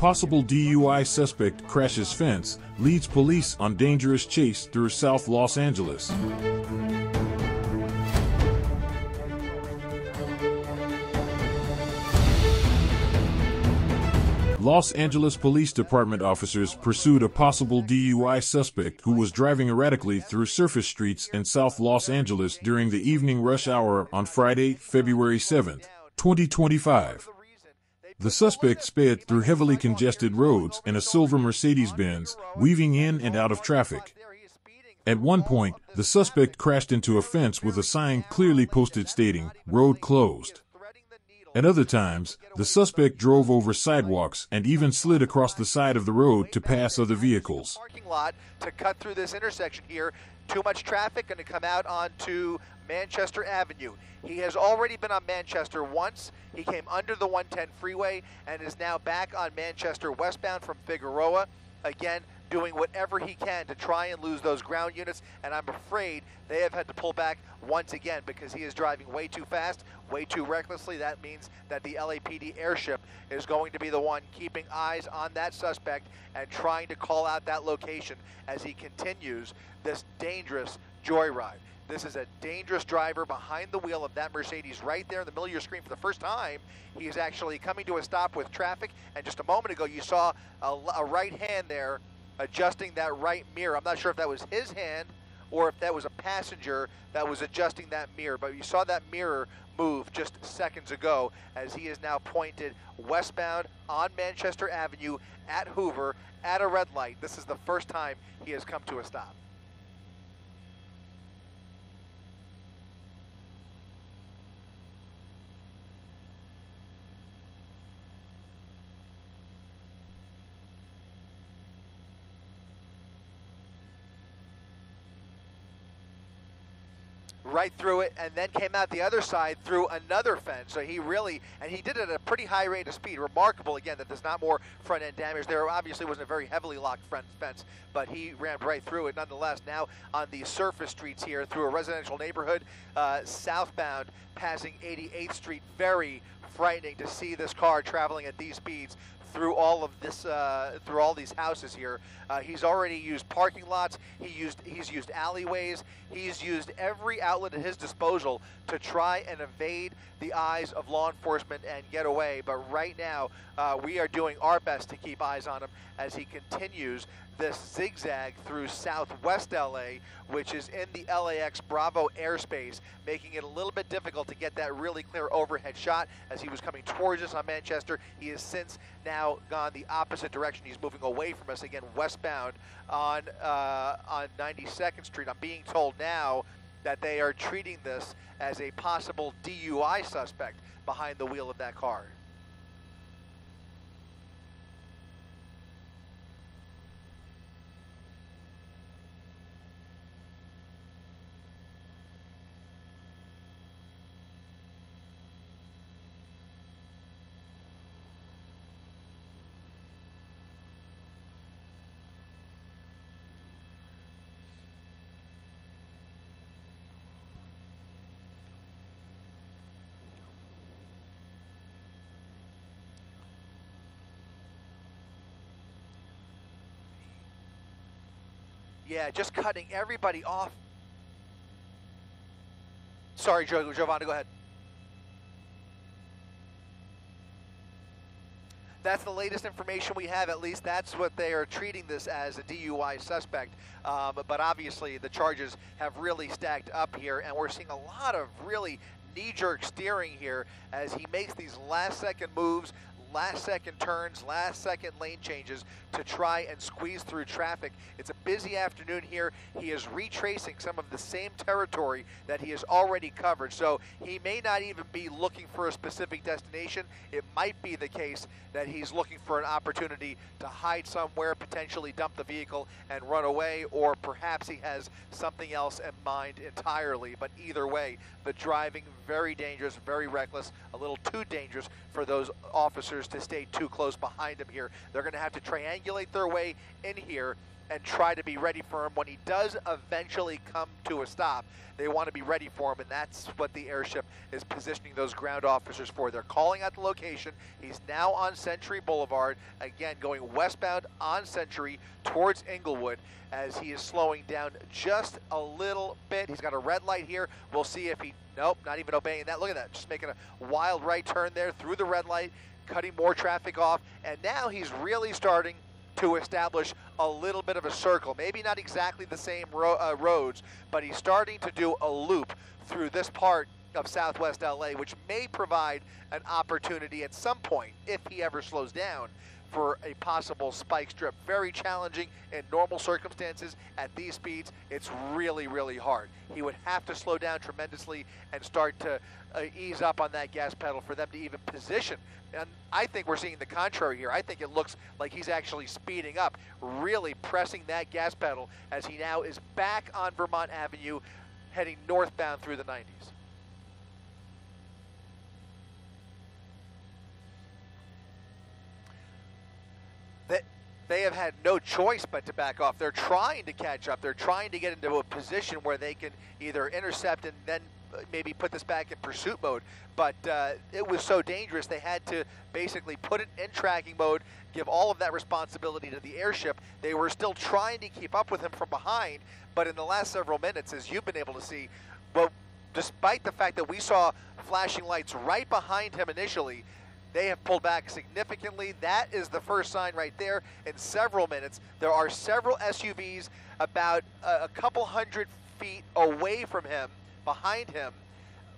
Possible DUI suspect crashes fence, leads police on dangerous chase through South Los Angeles. Los Angeles Police Department officers pursued a possible DUI suspect who was driving erratically through surface streets in South Los Angeles during the evening rush hour on Friday, February 7, 2025. The suspect sped through heavily congested roads in a silver Mercedes-Benz, weaving in and out of traffic. At one point, the suspect crashed into a fence with a sign clearly posted stating, "Road closed." At other times, the suspect drove over sidewalks and even slid across the side of the road to pass other vehicles. Parking lot to cut through this intersection here. Too much traffic, going to come out onto Manchester Avenue. He has already been on Manchester once. He came under the 110 freeway and is now back on Manchester westbound from Figueroa. Again, doing whatever he can to try and lose those ground units, and I'm afraid they have had to pull back once again because he is driving way too fast, way too recklessly. That means that the LAPD airship is going to be the one keeping eyes on that suspect and trying to call out that location as he continues this dangerous joyride. This is a dangerous driver behind the wheel of that Mercedes right there in the middle of your screen for the first time. He is actually coming to a stop with traffic, and just a moment ago you saw a right hand there adjusting that right mirror. I'm not sure if that was his hand or if that was a passenger that was adjusting that mirror, but you saw that mirror move just seconds ago as he is now pointed westbound on Manchester Avenue at Hoover at a red light. This is the first time he has come to a stop. Right through it, and then came out the other side through another fence. So he really, and he did it at a pretty high rate of speed. Remarkable, again, that there's not more front end damage. There obviously wasn't a very heavily locked front fence, but he rammed right through it nonetheless. Now on the surface streets here through a residential neighborhood, southbound, passing 88th Street. Very frightening to see this car traveling at these speeds through all of this, through all these houses here. He's already used parking lots. He's used alleyways. He's used every outlet at his disposal to try and evade the eyes of law enforcement and get away. But right now, we are doing our best to keep eyes on him as he continues this zigzag through southwest LA, which is in the LAX Bravo airspace, making it a little bit difficult to get that really clear overhead shot as he was coming towards us on Manchester. He has since now gone the opposite direction. He's moving away from us again, westbound on 92nd Street. I'm being told now that they are treating this as a possible DUI suspect behind the wheel of that car. Yeah, just cutting everybody off. Sorry, Giovanna, go ahead. That's the latest information we have. At least that's what they are treating this as, a DUI suspect. But obviously the charges have really stacked up here, and we're seeing a lot of really knee-jerk steering here as he makes these last-second moves, last-second turns, last-second lane changes to try and squeeze through traffic. It's a busy afternoon here. He is retracing some of the same territory that he has already covered, so he may not even be looking for a specific destination. It might be the case that he's looking for an opportunity to hide somewhere, potentially dump the vehicle and run away, or perhaps he has something else in mind entirely. But either way, the driving, very dangerous, very reckless, a little too dangerous for those officers to stay too close behind him here. They're going to have to triangulate their way in here and try to be ready for him when he does eventually come to a stop. They want to be ready for him, and that's what the airship is positioning those ground officers for. They're calling out the location. He's now on Century Boulevard, again going westbound on Century towards Inglewood as he is slowing down just a little bit. He's got a red light here. We'll see if he, nope, not even obeying that. Look at that, just making a wild right turn there through the red light, cutting more traffic off, and now he's really starting to establish a little bit of a circle. Maybe not exactly the same roads, but he's starting to do a loop through this part of Southwest LA, which may provide an opportunity at some point, if he ever slows down, for a possible spike strip. Very challenging in normal circumstances. At these speeds, it's really, really hard. He would have to slow down tremendously and start to ease up on that gas pedal for them to even position. And I think we're seeing the contrary here. I think it looks like he's actually speeding up, really pressing that gas pedal as he now is back on Vermont Avenue, heading northbound through the 90s. They have had no choice but to back off. They're trying to catch up. They're trying to get into a position where they can either intercept and then maybe put this back in pursuit mode. But it was so dangerous, they had to basically put it in tracking mode, give all of that responsibility to the airship. They were still trying to keep up with him from behind, but in the last several minutes, as you've been able to see, well, despite the fact that we saw flashing lights right behind him initially, they have pulled back significantly. That is the first sign right there. In several minutes, there are several SUVs about a couple hundred feet away from him, behind him,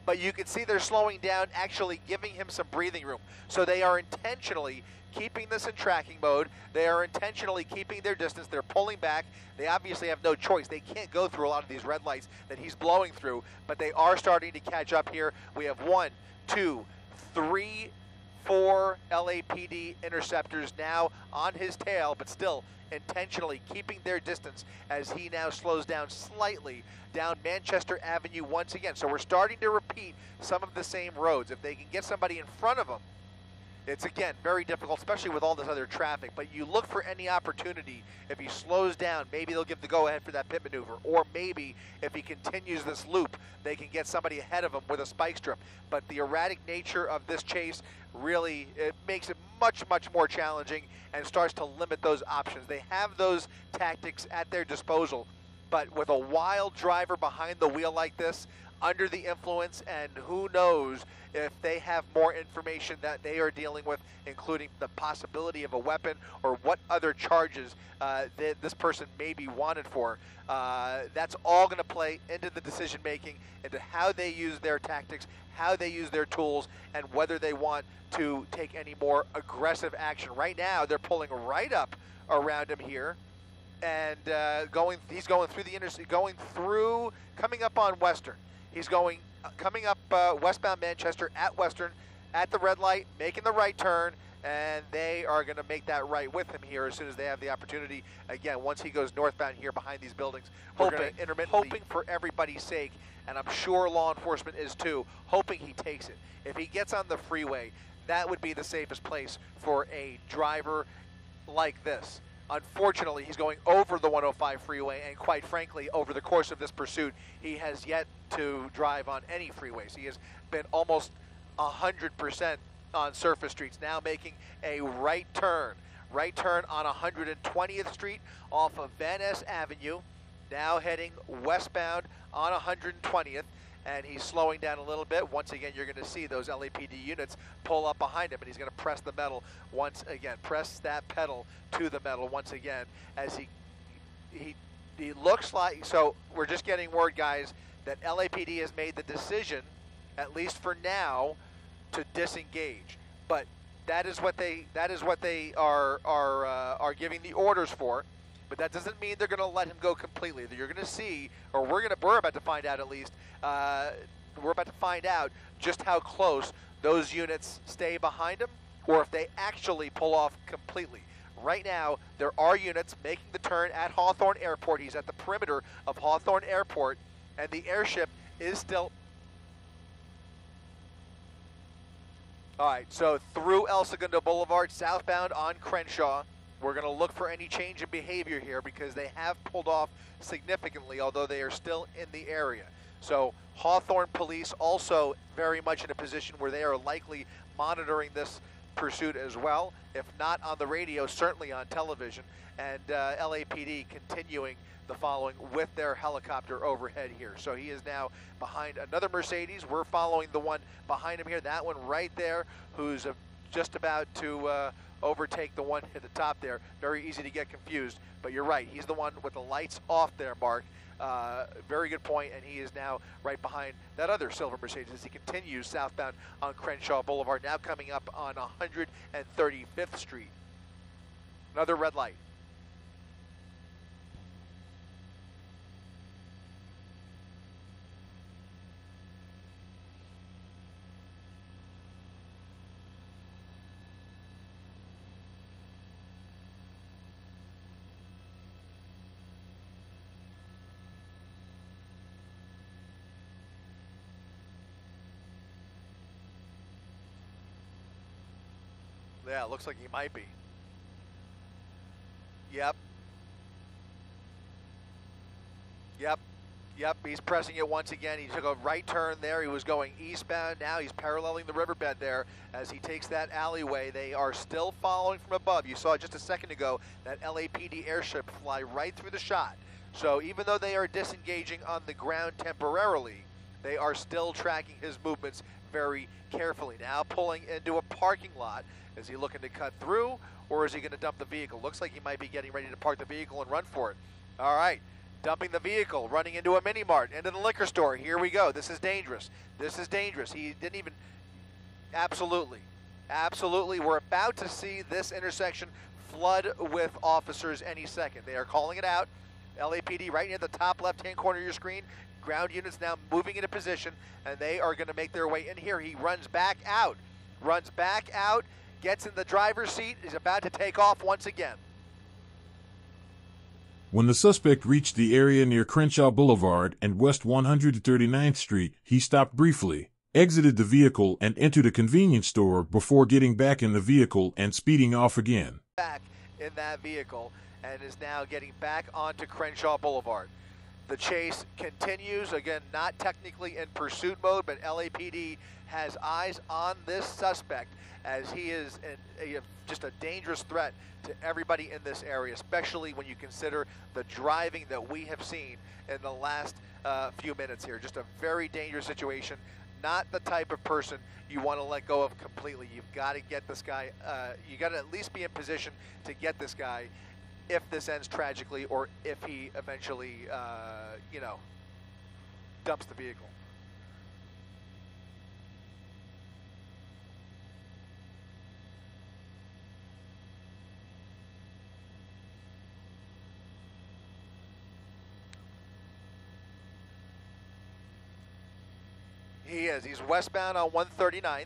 but you can see they're slowing down, actually giving him some breathing room. So they are intentionally keeping this in tracking mode. They are intentionally keeping their distance. They're pulling back. They obviously have no choice. They can't go through a lot of these red lights that he's blowing through, but they are starting to catch up here. We have 1, 2, 3, 4 LAPD interceptors now on his tail, but still intentionally keeping their distance as he now slows down slightly down Manchester Avenue once again. So we're starting to repeat some of the same roads. If they can get somebody in front of them, it's, again, very difficult, especially with all this other traffic. But you look for any opportunity. If he slows down, maybe they'll give the go-ahead for that pit maneuver. Or maybe if he continues this loop, they can get somebody ahead of him with a spike strip. But the erratic nature of this chase really, it makes it much, much more challenging and starts to limit those options. They have those tactics at their disposal. But with a wild driver behind the wheel like this, under the influence, and who knows if they have more information that they are dealing with, including the possibility of a weapon or what other charges that this person may be wanted for. That's all going to play into the decision making, into how they use their tactics, how they use their tools, and whether they want to take any more aggressive action. Right now, they're pulling right up around him here, and he's going through the interstate, coming up on Western. He's coming up westbound Manchester at Western, at the red light, making the right turn, and they are going to make that right with him here as soon as they have the opportunity. Again, once he goes northbound here behind these buildings, hoping for everybody's sake, and I'm sure law enforcement is too, hoping he takes it. If he gets on the freeway, that would be the safest place for a driver like this. Unfortunately, he's going over the 105 freeway, and quite frankly, over the course of this pursuit, he has yet to drive on any freeways. He has been almost 100% on surface streets, now making a right turn on 120th Street off of Van Ness Avenue, now heading westbound on 120th, and he's slowing down a little bit. Once again, you're going to see those LAPD units pull up behind him, and he's going to press the metal once again, press that pedal to the metal once again as he looks like, so we're just getting word, guys, that LAPD has made the decision, at least for now, to disengage. But that is what they are giving the orders for. But that doesn't mean they're going to let him go completely. You're going to see, or we're about to find out at least, we're about to find out just how close those units stay behind him, or if they actually pull off completely. Right now, there are units making the turn at Hawthorne Airport. He's at the perimeter of Hawthorne Airport, and the airship is still... All right, so through El Segundo Boulevard, southbound on Crenshaw, We're going to look for any change in behavior here because they have pulled off significantly, although they are still in the area. So Hawthorne police also very much in a position where they are likely monitoring this pursuit as well, if not on the radio, certainly on television, and LAPD continuing the following with their helicopter overhead here. So he is now behind another Mercedes. We're following the one behind him here, that one right there, who's just about to overtake the one at the top there. Very easy to get confused, but you're right. He's the one with the lights off there, Mark. Very good point, and he is now right behind that other silver Mercedes as he continues southbound on Crenshaw Boulevard, now coming up on 135th Street. Another red light. Yeah, looks like he might be. Yep. Yep, he's pressing it once again. He took a right turn there. He was going eastbound. Now he's paralleling the riverbed there as he takes that alleyway. They are still following from above. You saw just a second ago that LAPD airship fly right through the shot. So even though they are disengaging on the ground temporarily, they are still tracking his movements very carefully. Now pulling into a parking lot. Is he looking to cut through, or is he going to dump the vehicle? Looks like he might be getting ready to park the vehicle and run for it. All right, dumping the vehicle, running into a mini mart, into the liquor store. Here we go. This is dangerous. This is dangerous. He didn't even... Absolutely. Absolutely. We're about to see this intersection flood with officers any second. They are calling it out. LAPD right near the top left-hand corner of your screen. Ground units now moving into position, and they are going to make their way in here. He runs back out. Gets in the driver's seat, is about to take off once again. When the suspect reached the area near Crenshaw Boulevard and West 139th Street, he stopped briefly, exited the vehicle, and entered a convenience store before getting back in the vehicle and speeding off again. Back in that vehicle and is now getting back onto Crenshaw Boulevard. The chase continues, again, not technically in pursuit mode, but LAPD has eyes on this suspect as he is just a dangerous threat to everybody in this area, especially when you consider the driving that we have seen in the last few minutes here. Just a very dangerous situation. Not the type of person you want to let go of completely. You've got to get this guy, you got to at least be in position to get this guy if this ends tragically or if he eventually, dumps the vehicle. He is. He's westbound on 139th,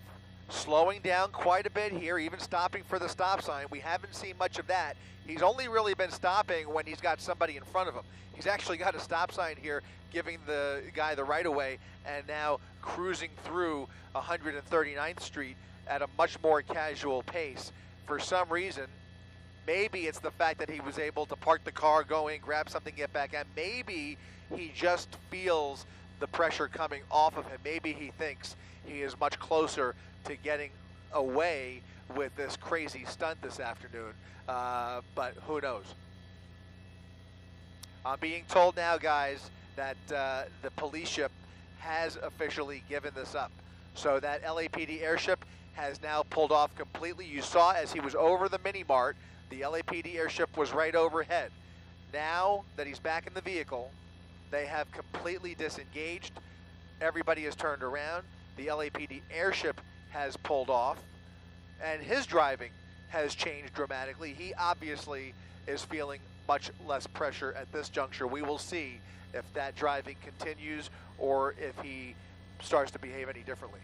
slowing down quite a bit here, even stopping for the stop sign. We haven't seen much of that. He's only really been stopping when he's got somebody in front of him. He's actually got a stop sign here, giving the guy the right-of-way, and now cruising through 139th Street at a much more casual pace. For some reason, maybe it's the fact that he was able to park the car, go in, grab something, get back out. Maybe he just feels the pressure coming off of him. Maybe he thinks he is much closer to getting away with this crazy stunt this afternoon, but who knows? I'm being told now, guys, that the police ship has officially given this up. So that LAPD airship has now pulled off completely. You saw as he was over the mini-mart, the LAPD airship was right overhead. Now that he's back in the vehicle, they have completely disengaged. Everybody has turned around. The LAPD airship has pulled off, and his driving has changed dramatically. He obviously is feeling much less pressure at this juncture. We will see if that driving continues or if he starts to behave any differently.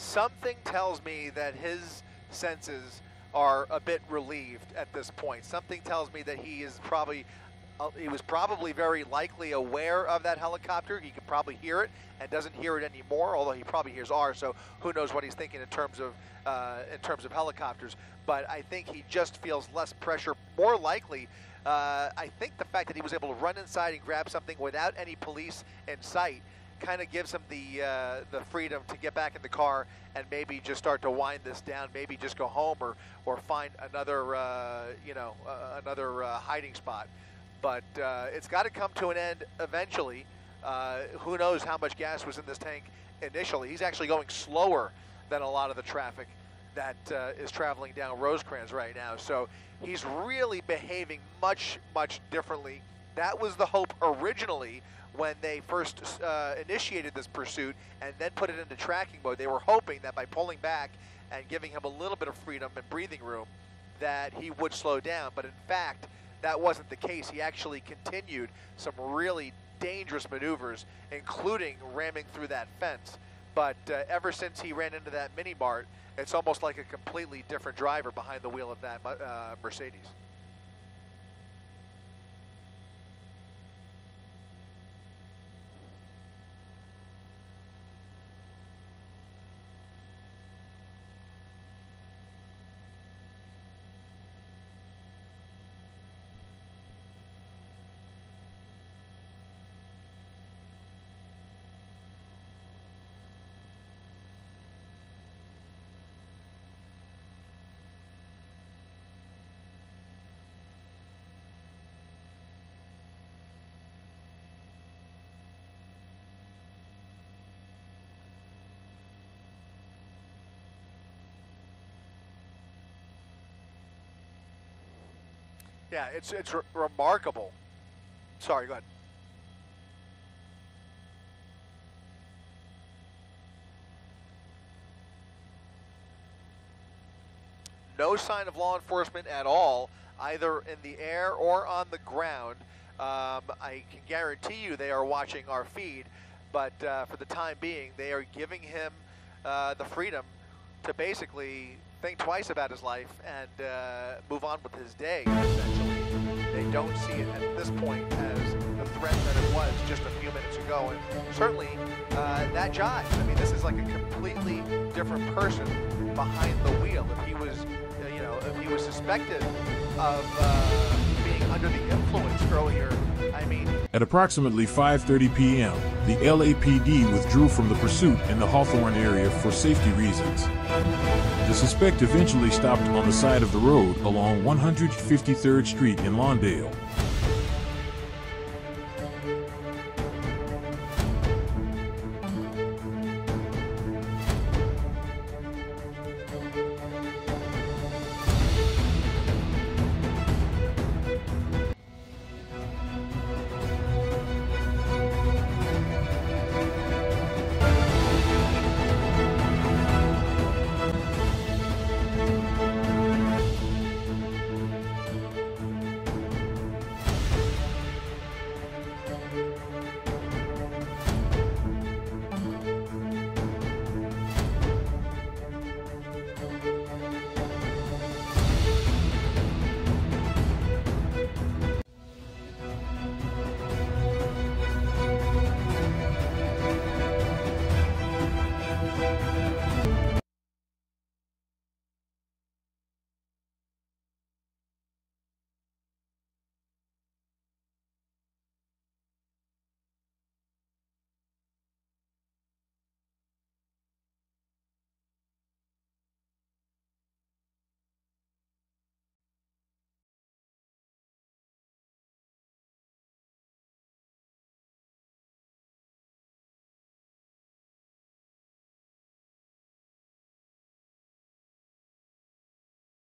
something tells me that his senses are a bit relieved at this point. Something tells me that he was probably very likely aware of that helicopter. He could probably hear it and doesn't hear it anymore, although he probably hears ours, so who knows what he's thinking in terms of helicopters. But I think he just feels less pressure. More likely, I think the fact that he was able to run inside and grab something without any police in sight kind of gives him the freedom to get back in the car and maybe just start to wind this down, maybe just go home or find another hiding spot. But it's got to come to an end eventually. Who knows how much gas was in this tank initially. He's actually going slower than a lot of the traffic that is traveling down Rosecrans right now. So he's really behaving much, much differently. That was the hope originally when they first initiated this pursuit and then put it into tracking mode. They were hoping that by pulling back and giving him a little bit of freedom and breathing room that he would slow down. But in fact, that wasn't the case. He actually continued some really dangerous maneuvers, including ramming through that fence. But ever since he ran into that mini mart, it's almost like a completely different driver behind the wheel of that Mercedes. Yeah, it's remarkable. Sorry, go ahead. No sign of law enforcement at all, either in the air or on the ground. I can guarantee you they are watching our feed, but for the time being, they are giving him the freedom to basically think twice about his life and move on with his day, essentially. They don't see it at this point as the threat that it was just a few minutes ago. And certainly that jive. I mean, this is like a completely different person behind the wheel. If he was, if he was suspected of being under the influence earlier, I mean... At approximately 5:30 p.m., the LAPD withdrew from the pursuit in the Hawthorne area for safety reasons. The suspect eventually stopped on the side of the road along 153rd Street in Lawndale.